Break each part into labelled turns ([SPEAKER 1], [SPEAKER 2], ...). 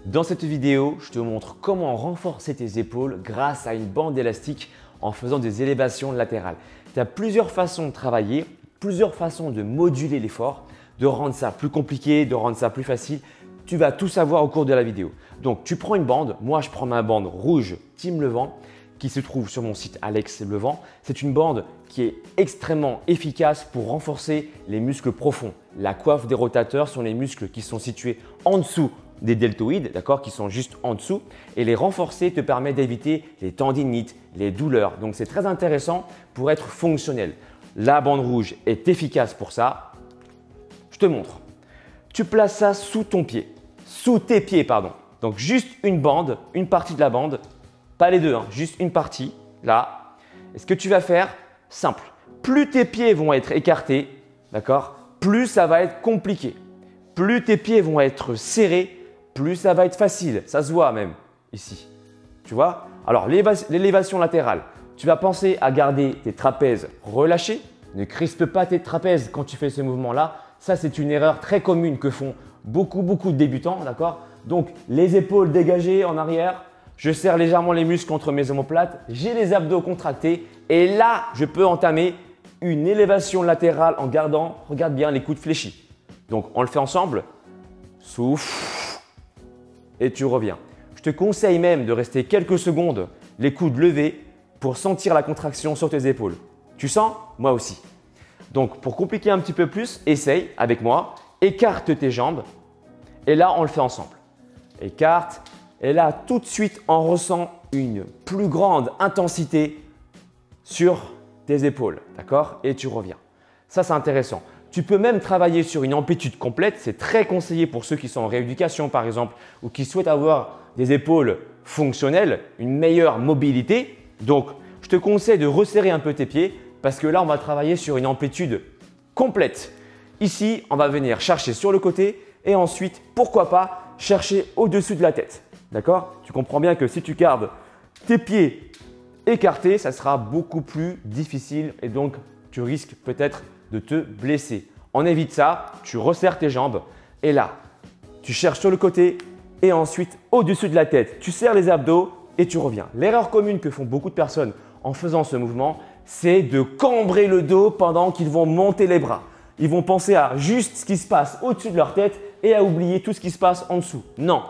[SPEAKER 1] Dans cette vidéo, je te montre comment renforcer tes épaules grâce à une bande élastique en faisant des élévations latérales. Tu as plusieurs façons de travailler, plusieurs façons de moduler l'effort, de rendre ça plus compliqué, de rendre ça plus facile. Tu vas tout savoir au cours de la vidéo. Donc, tu prends une bande. Moi, je prends ma bande rouge Team Levant qui se trouve sur mon site Alex Levant. C'est une bande qui est extrêmement efficace pour renforcer les muscles profonds. La coiffe des rotateurs sont les muscles qui sont situés en dessous des deltoïdes, d'accord, qui sont juste en dessous. Et les renforcer te permet d'éviter les tendinites, les douleurs. Donc, c'est très intéressant pour être fonctionnel. La bande rouge est efficace pour ça. Je te montre. Tu places ça sous ton pied, sous tes pieds, pardon. Donc, juste une bande, une partie de la bande, pas les deux, hein, juste une partie, là. Et ce que tu vas faire, simple. Plus tes pieds vont être écartés, d'accord, plus ça va être compliqué. Plus tes pieds vont être serrés, plus ça va être facile. Ça se voit même ici. Tu vois? Alors, l'élévation latérale, tu vas penser à garder tes trapèzes relâchés. Ne crispe pas tes trapèzes quand tu fais ce mouvement-là. Ça, c'est une erreur très commune que font beaucoup de débutants, d'accord? Donc, les épaules dégagées en arrière. Je serre légèrement les muscles contre mes omoplates. J'ai les abdos contractés. Et là, je peux entamer une élévation latérale en gardant, regarde bien, les coudes fléchis. Donc, on le fait ensemble. Souffle. Et tu reviens. Je te conseille même de rester quelques secondes les coudes levés pour sentir la contraction sur tes épaules. Tu sens? Moi aussi. Donc, pour compliquer un petit peu plus, essaye avec moi. Écarte tes jambes. Et là, on le fait ensemble. Écarte. Et là, tout de suite, on ressent une plus grande intensité sur tes épaules. D'accord? Et tu reviens. Ça, c'est intéressant. Tu peux même travailler sur une amplitude complète. C'est très conseillé pour ceux qui sont en rééducation, par exemple, ou qui souhaitent avoir des épaules fonctionnelles, une meilleure mobilité. Donc, je te conseille de resserrer un peu tes pieds parce que là, on va travailler sur une amplitude complète. Ici, on va venir chercher sur le côté et ensuite, pourquoi pas, chercher au-dessus de la tête. D'accord? Tu comprends bien que si tu gardes tes pieds écartés, ça sera beaucoup plus difficile et donc tu risques peut-être de te blesser. On évite ça, tu resserres tes jambes et là, tu cherches sur le côté et ensuite au-dessus de la tête, tu serres les abdos et tu reviens. L'erreur commune que font beaucoup de personnes en faisant ce mouvement, c'est de cambrer le dos pendant qu'ils vont monter les bras. Ils vont penser à juste ce qui se passe au-dessus de leur tête et à oublier tout ce qui se passe en dessous. Non,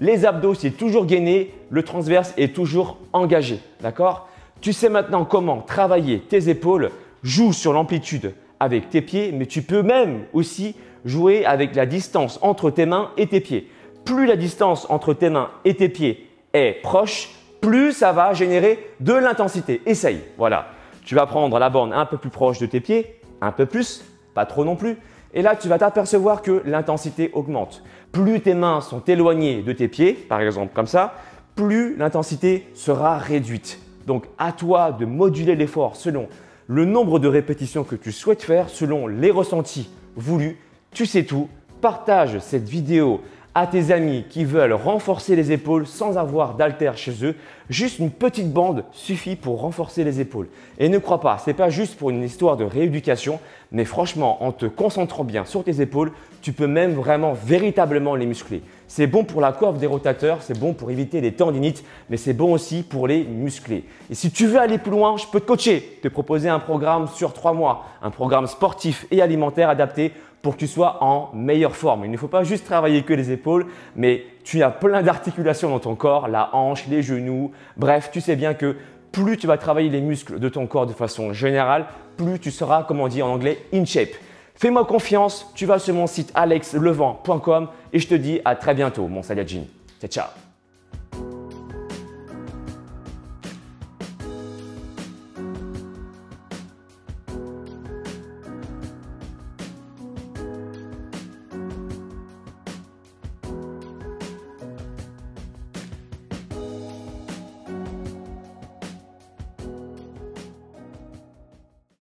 [SPEAKER 1] les abdos, c'est toujours gainé, le transverse est toujours engagé. D'accord? Tu sais maintenant comment travailler tes épaules. Joue sur l'amplitude avec tes pieds, mais tu peux même aussi jouer avec la distance entre tes mains et tes pieds. Plus la distance entre tes mains et tes pieds est proche, plus ça va générer de l'intensité. Essaye. Voilà. Tu vas prendre la bande un peu plus proche de tes pieds, un peu plus, pas trop non plus. Et là, tu vas t'apercevoir que l'intensité augmente. Plus tes mains sont éloignées de tes pieds, par exemple comme ça, plus l'intensité sera réduite. Donc, à toi de moduler l'effort selon le nombre de répétitions que tu souhaites faire, selon les ressentis voulus. Tu sais tout. Partage cette vidéo à tes amis qui veulent renforcer les épaules sans avoir d'haltères chez eux. Juste une petite bande suffit pour renforcer les épaules. Et ne crois pas, ce n'est pas juste pour une histoire de rééducation, mais franchement, en te concentrant bien sur tes épaules, tu peux même vraiment véritablement les muscler. C'est bon pour la coiffe des rotateurs, c'est bon pour éviter les tendinites, mais c'est bon aussi pour les muscler. Et si tu veux aller plus loin, je peux te coacher, te proposer un programme sur 3 mois, un programme sportif et alimentaire adapté pour que tu sois en meilleure forme. Il ne faut pas juste travailler que les épaules, mais tu as plein d'articulations dans ton corps, la hanche, les genoux. Bref, tu sais bien que plus tu vas travailler les muscles de ton corps de façon générale, plus tu seras, comme on dit en anglais, in shape. Fais-moi confiance, tu vas sur mon site alexlevant.com et je te dis à très bientôt, mon Saiyajin. Ciao, ciao.